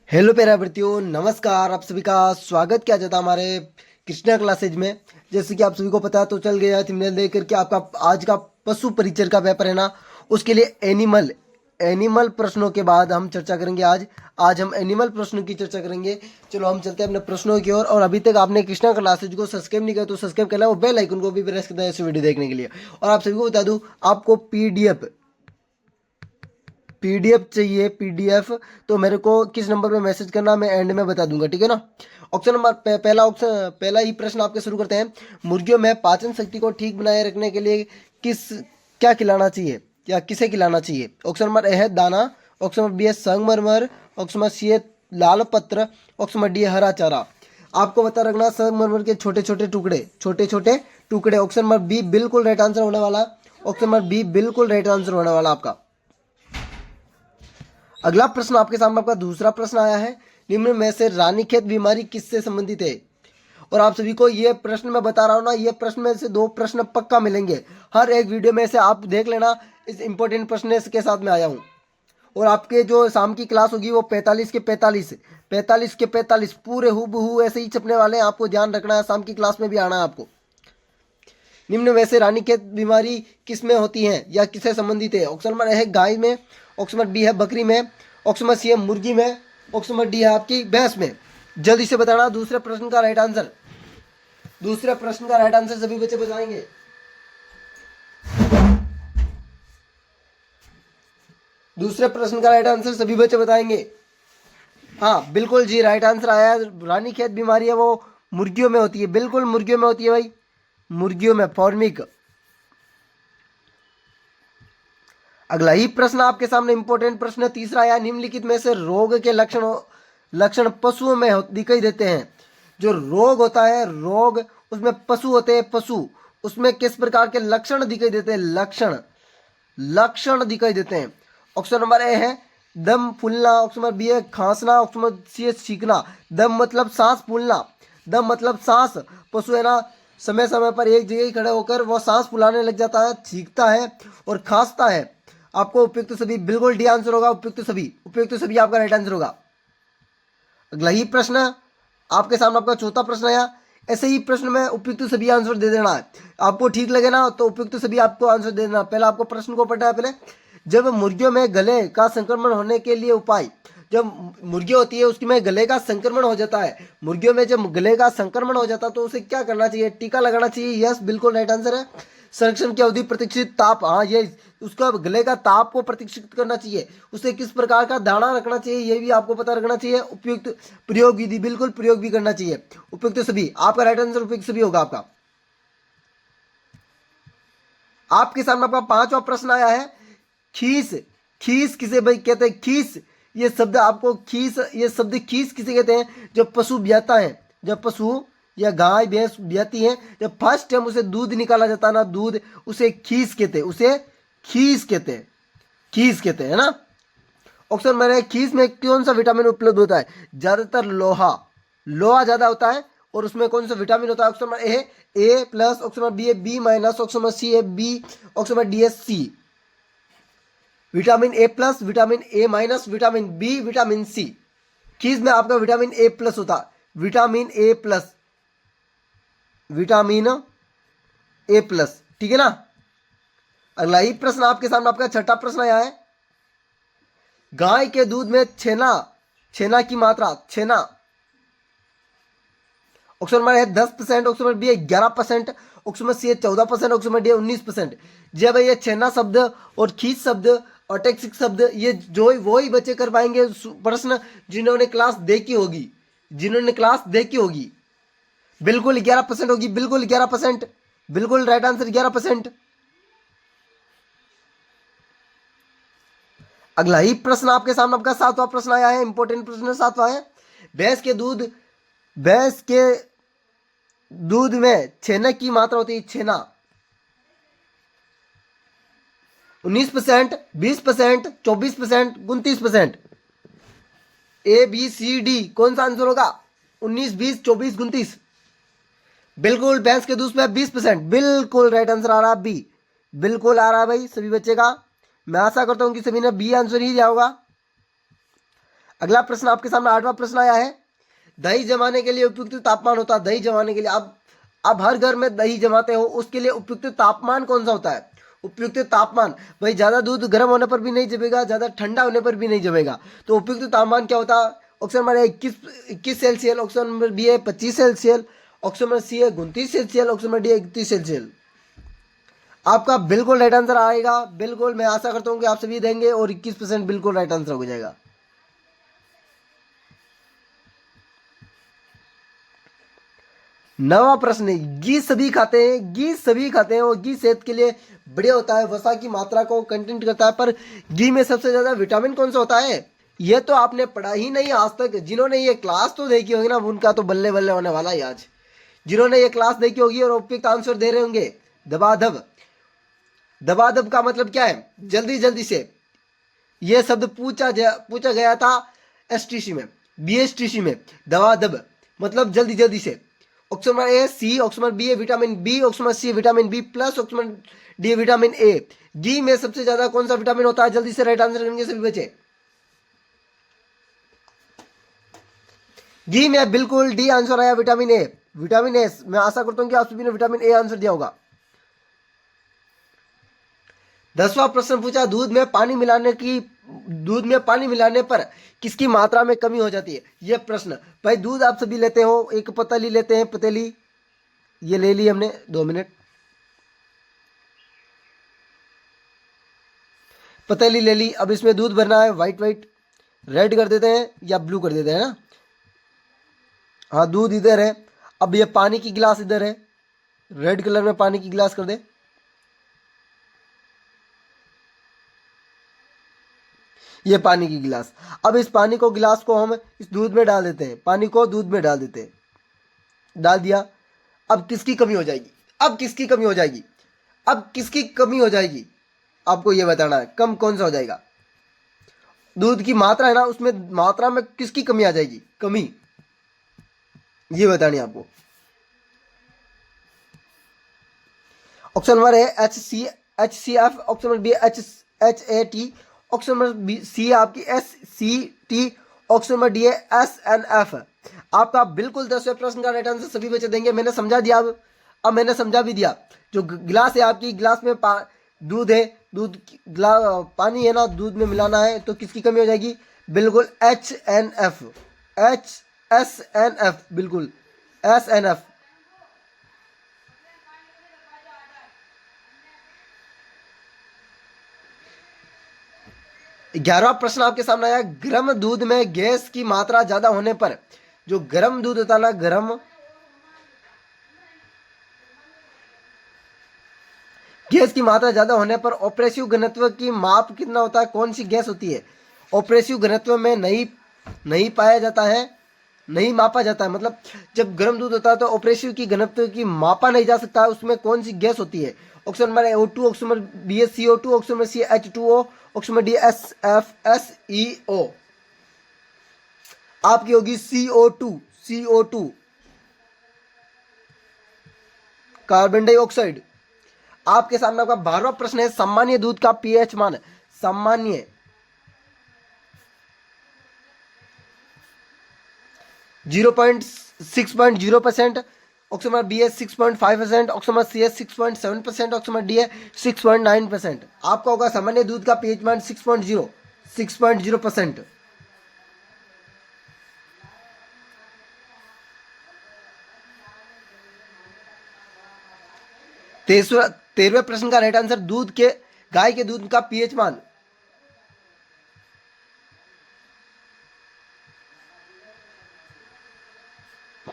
Hello प्यारे विद्यार्थियों, नमस्कार। आप सभी का स्वागत किया जाता है हमारे कृष्णा क्लासेज में। जैसे कि आप सभी को पता है तो चल गया थंबनेल देख करके आपका आज का पशु परिचय का पेपर है ना, उसके लिए एनिमल एनिमल प्रश्नों के बाद हम चर्चा करेंगे। आज हम एनिमल प्रश्नों की चर्चा करेंगे। चलो हम चलते हैं अपने प्रश्नों की ओर। और अभी तक आपने कृष्णा क्लासेज को सब्सक्राइब नहीं किया तो सब्सक्राइब कर लें और बेल आइकन को भी प्रेस कर दें ऐसे वीडियो देखने के लिए। और आप सभी को बता दूं, आपको पीडीएफ चाहिए, पीडीएफ तो मेरे को किस नंबर पे मैसेज करना मैं एंड में बता दूंगा, ठीक है ना। ऑप्शन नंबर पहला ही प्रश्न आपके शुरू करते हैं। मुर्गियों में पाचन शक्ति को ठीक बनाए रखने के लिए क्या खिलाना चाहिए या किसे खिलाना चाहिए? ऑप्शन नंबर ए है दाना, ऑप्शन नंबर बी है संगमरमर, ऑप्शन नंबर सी है लाल पत्र, ऑप्शन नंबर डी है हरा चारा। आपको बता रखना संगमरमर के छोटे छोटे टुकड़े। ऑप्शन नंबर बी बिल्कुल राइट आंसर होने वाला। ऑप्शन नंबर बी बिल्कुल राइट आंसर होने वाला आपका। अगला प्रश्न आपके सामने आपका दूसरा प्रश्न आया है। निम्न में से रानीखेत बीमारी किससे संबंधित है? और आप सभी को ये प्रश्न मैं बता रहा हूँ ना, ये प्रश्न में से 2 प्रश्न पक्का मिलेंगे हर एक वीडियो में से। आप देख लेना, इस इंपॉर्टेंट प्रश्न के साथ मैं आया हूँ। और आपके जो शाम की क्लास होगी वो 45 के 45 पूरे हूबहू ऐसे ही छपने वाले हैं। आपको ध्यान रखना है, शाम की क्लास में भी आना है आपको। निम्न में से रानीखेत बीमारी किस में होती है या किससे संबंधित है? ऑप्शन नंबर ए है गाय में, ऑप्शन नंबर बी है बकरी में, ऑप्शन नंबर सी है मुर्गी में, ऑप्शन नंबर डी है आपकी भैंस में। जल्दी से बताना दूसरे प्रश्न का राइट आंसर। दूसरे प्रश्न का राइट आंसर सभी बच्चे बताएंगे। दूसरे प्रश्न का राइट आंसर सभी बच्चे बताएंगे। हाँ बिल्कुल जी, राइट आंसर आया। रानीखेत बीमारी है वो मुर्गियों में होती है, बिल्कुल मुर्गियों में होती है भाई, मुर्गियों में फॉर्मिक। अगला ही प्रश्न आपके सामने इंपॉर्टेंट प्रश्न तीसरा आया। निम्नलिखित में से रोग के लक्षण पशुओं में दिखाई देते हैं। जो रोग होता है, रोग उसमें पशु होते हैं, पशु उसमें किस प्रकार के लक्षण दिखाई देते हैं? लक्षण दिखाई देते हैं। ऑप्शन नंबर ए है दम फूलना, ऑप्शन नंबर बी है खांसना, ऑप्शन नंबर सी है छींकना। दम मतलब सांस फूलना, दम मतलब सांस। पशु है ना, समय समय पर एक जगह ही खड़े होकर वो सांस फुलाने लग जाता है, छींकता है और खांसता है। आपको उपयुक्त सभी बिल्कुल डी आंसर होगा। उपयुक्त सभी आपका राइट आंसर होगा। अगला ही प्रश्न आपके सामने आपका चौथा प्रश्न आया। ऐसे ही प्रश्न में उपयुक्त सभी आंसर दे देना है। आपको ठीक लगे ना तो उपयुक्त सभी आपको आंसर दे देना। पहले आपको प्रश्न को पढ़ना है। पहले, जब मुर्गियों में गले का संक्रमण होने के लिए उपाय। जब मुर्गी होती है उसकी में गले का संक्रमण हो जाता है, मुर्गियों में जब गले का संक्रमण हो जाता है तो उसे क्या करना चाहिए? टीका लगाना चाहिए। यस बिल्कुल राइट आंसर है। संरक्षण की अवधि प्रतीक्षित ताप, हाँ ये उसका गले का ताप को प्रतीक्षित करना चाहिए। उसे किस प्रकार का दाना रखना चाहिए ये भी आपको पता रखना चाहिए। उपयुक्त प्रयोग विधि, बिल्कुल प्रयोग भी करना चाहिए। उपयुक्त सभी आपका राइट आंसर उपयुक्त सभी होगा आपका। आपके सामने आपका पांचवा प्रश्न आया है। खीस, खीस किसे भाई कहते हैं? खीस ये शब्द आपको खीस किसे कहते हैं? जब पशु ब्याता है, जब पशु या गाय भैंस ब्याती है, जब फर्स्ट टाइम उसे दूध निकाला जाता है ना, दूध, उसे खीस कहते हैं, उसे खीस कहते हैं, खीस कहते हैं ना। ऑप्शन मेरे खीस में कौन सा विटामिन उपलब्ध होता है? ज्यादातर लोहा, लोहा ज्यादा होता है। और उसमें कौन सा विटामिन होता है? Option number A plus, option number B है B minus, option number C है बी, ऑप्शन नंबर डी है C. Vitamin A plus, vitamin A minus, vitamin B, vitamin C. खीस में आपका विटामिन ए प्लस होता है, vitamin A plus, vitamin A plus, ठीक है ना। अगला ही प्रश्न आपके सामने आपका छठा प्रश्न आया है। गाय के दूध में छेना, छेना की मात्रा, छेना ऑप्शन नंबर है 10%, ऑप्शन नंबर बी है 11%, ऑप्शन नंबर सी है 14%, ऑप्शन नंबर डी है 19%। जब ये छेना शब्द और खींच शब्द और टैक्सिक शब्द, ये जो वही बच्चे कर पाएंगे प्रश्न जिन्होंने क्लास देखी होगी, जिन्होंने क्लास देखी होगी। बिल्कुल 11% होगी, बिल्कुल 11%, बिल्कुल राइट आंसर 11%। अगला ही प्रश्न आपके सामने आपका सातवां प्रश्न आया है। इंपॉर्टेंट प्रश्न सातवां है। भैंस के दूध में छेना की मात्रा होती है, छेना 19%, 20%, 24%, 29%। ए बी सी डी कौन सा आंसर होगा? 19, 20, 24, 29। बिल्कुल भैंस के दूध में 20%, बिल्कुल राइट आंसर आ रहा है बी, बिल्कुल आ रहा है भाई सभी बच्चे का। मैं आशा करता हूं कि सभी ने बी आंसर ही दिया होगा। अगला प्रश्न आपके सामने 8वां प्रश्न आया है, दही जमाने के लिए उपयुक्त तापमान होता है, दही जमाने के लिए अब हर घर में दही जमाते हो, उसके लिए उपयुक्त तापमान कौन सा होता है? उपयुक्त तापमान, भाई ज्यादा दूध गर्म होने पर भी नहीं जमेगा, ज्यादा ठंडा होने पर भी नहीं जमेगा, तो उपयुक्त तापमान क्या होता है? Option number 21 Celsius, option number B है 25 सेल्सियस, ऑप्शन नंबर सी है 29 सेल्सियस, ऑप्शन नंबर डी है 31 सेल्सियस। आपका बिल्कुल राइट आंसर आएगा, बिल्कुल मैं आशा करता हूँ कि आप सभी देंगे और 21% बिल्कुल राइट आंसर हो जाएगा। नवा प्रश्न है, घी सभी खाते हैं, घी सभी खाते हैं और घी सेहत के लिए बढ़िया होता है, वसा की मात्रा को कंटेंट करता है, पर घी में सबसे ज्यादा विटामिन कौन सा होता है? ये तो आपने पढ़ा ही नहीं आज तक, जिन्होंने ये क्लास तो देखी होगी ना उनका तो बल्ले बल्ले होने वाला है आज, जिन्होंने ये क्लास देखी होगी और उपयुक्त आंसर दे रहे होंगे। दबादब, दबादब का मतलब क्या है? जल्दी जल्दी से। यह शब्द पूछा गया था एसटीसी में, बीएसटीसी में। दबादब मतलब जल्दी जल्दी से। Option number A C, option number B है vitamin B, option number C vitamin B plus, option number D vitamin A. घी में सबसे ज्यादा कौन सा विटामिन होता है? जल्दी से राइट आंसर करेंगे सभी बच्चे। घी में बिल्कुल डी आंसर आया, विटामिन ए। विटामिन ए, मैं आशा करता हूं कि आप सभी ने विटामिन ए आंसर दिया होगा। 10वां प्रश्न पूछा, दूध में पानी मिलाने पर किसकी मात्रा में कमी हो जाती है? यह प्रश्न, भाई दूध आप सभी लेते हो, एक पतली लेते हैं, पतेली ये ले ली हमने, 2 मिनट, पतेली ले ली। अब इसमें दूध भरना है, वाइट वाइट रेड कर देते हैं या ब्लू कर देते हैं ना। हाँ दूध इधर है, अब ये पानी की गिलास इधर है, रेड कलर में पानी की गिलास कर दे। ये पानी की गिलास, अब इस पानी को गिलास को हम इस दूध में डाल देते हैं, पानी को दूध में डाल देते हैं, डाल दिया। अब किसकी कमी हो जाएगी? अब किसकी कमी हो जाएगी? अब किसकी कमी हो जाएगी? आपको ये बताना है, कम कौन सा हो जाएगा? दूध की मात्रा है ना, उसमें मात्रा में किसकी कमी आ जाएगी? कमी, ये बतानी है आपको। ऑप्शन नंबर है H C F, option number B H A T, option number B C आपकी SCT, ऑप्शन नंबर डी है SNF। आपका बिल्कुल 10वें प्रश्न का राइट आंसर सभी बच्चे देंगे। मैंने समझा दिया, अब मैंने समझा भी दिया। जो गिलास है आपकी, गिलास में दूध है, पानी है ना, दूध में मिलाना है, तो किसकी कमी हो जाएगी? बिल्कुल HNF, SNF, बिल्कुल SNF। 11वां प्रश्न आपके सामने आया, गर्म दूध में गैस की मात्रा ज्यादा होने पर, जो गर्म दूध होता है ना, गर्म गैस की मात्रा ज्यादा होने पर ऑपरेसिव घनत्व की माप कितना होता है? कौन सी गैस होती है? ऑपरेसिव घनत्व में नहीं पाया जाता है, नहीं मापा जाता है, मतलब जब गर्म दूध होता है तो ऑपरेसिव की घनत्व की मापा नहीं जा सकता है, उसमें कौन सी गैस होती है? Option number O2, option number B CO2, option number C H2O, option number D SFSEO। आपकी होगी CO2, कार्बन डाइऑक्साइड। आपके सामने आपका 12वां प्रश्न है, सामान्य दूध का पीएच मान, सामान्य 0.6%, ऑप्शन नंबर बी है 6.5%, ऑप्शन नंबर सी है 6.7%, ऑप्शन नंबर डी है 6.9%। आपका होगा सामान्य दूध का पीएच मान 6.0%। 13वें प्रश्न का राइट आंसर, गाय के दूध का पीएच मान,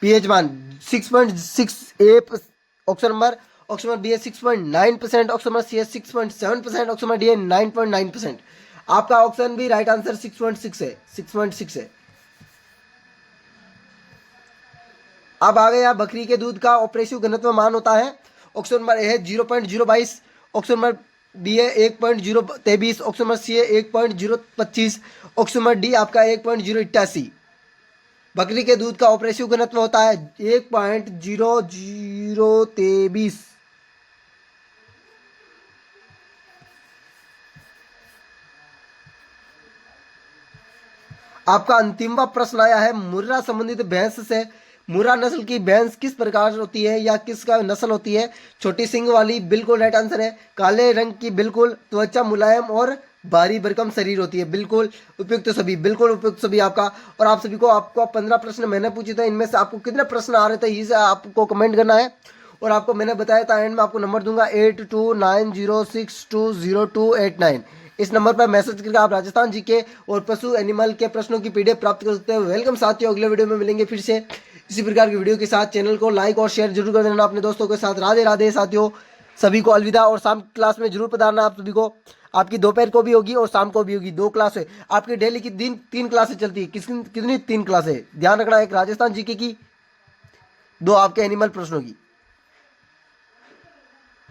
पीएच मान 6.68, ऑप्शन नंबर बी है 6.9%, ऑप्शन नंबर सी है 6.7%, ऑप्शन नंबर डी है 9.9%। आपका ऑप्शन भी राइट आंसर 6.6 है, 6.6 है। अब आ गया बकरी के दूध का ऑपरेसिव घनत्व मान होता है, ऑप्शन नंबर ए है 0.022, ऑप्शन नंबर बी है 1.023, ऑप्शन नंबर सी है 1.025, ऑप्शन नंबर डी आपका 1.088। बकरी के दूध का ऑपरेसिव घनत्व होता है 1.0023। आपका अंतिमवा प्रश्न आया है, मुर्रा संबंधित भैंस से मुर्रा नस्ल की भैंस किस प्रकार होती है या किसका नस्ल होती है? छोटी सींग वाली, बिल्कुल राइट आंसर है। काले रंग की, बिल्कुल। त्वचा मुलायम और भारी भरकम शरीर होती है, बिल्कुल उपयुक्त सभी, बिल्कुल उपयुक्त सभी आपका। और आप सभी को, आपको 15 प्रश्न मैंने पूछे थे, इनमें से आपको कितने प्रश्न आ रहे थे इसे आपको कमेंट करना है। और आपको मैंने बताया था, एंड में आपको नंबर दूंगा 8290620289। इस नंबर पर मैसेज करके आप राजस्थान जीके और पशु एनिमल के प्रश्नों की पीडीएफ प्राप्त कर सकते हैं। वेलकम साथियों, अगले वीडियो में मिलेंगे फिर से इसी प्रकार की वीडियो के साथ। चैनल को लाइक और शेयर जरूर कर देना अपने दोस्तों के साथ। राधे राधे साथियों, सभी को अलविदा। और शाम की क्लास में जरूर पधारना आप सभी को। आपकी दोपहर को भी होगी और शाम को भी होगी, 2 क्लास है आपकी डेली की। 3 क्लासें चलती है। कितनी 3 क्लासें ध्यान रखना, एक राजस्थान जीके की, 2 आपके एनिमल प्रश्नों की।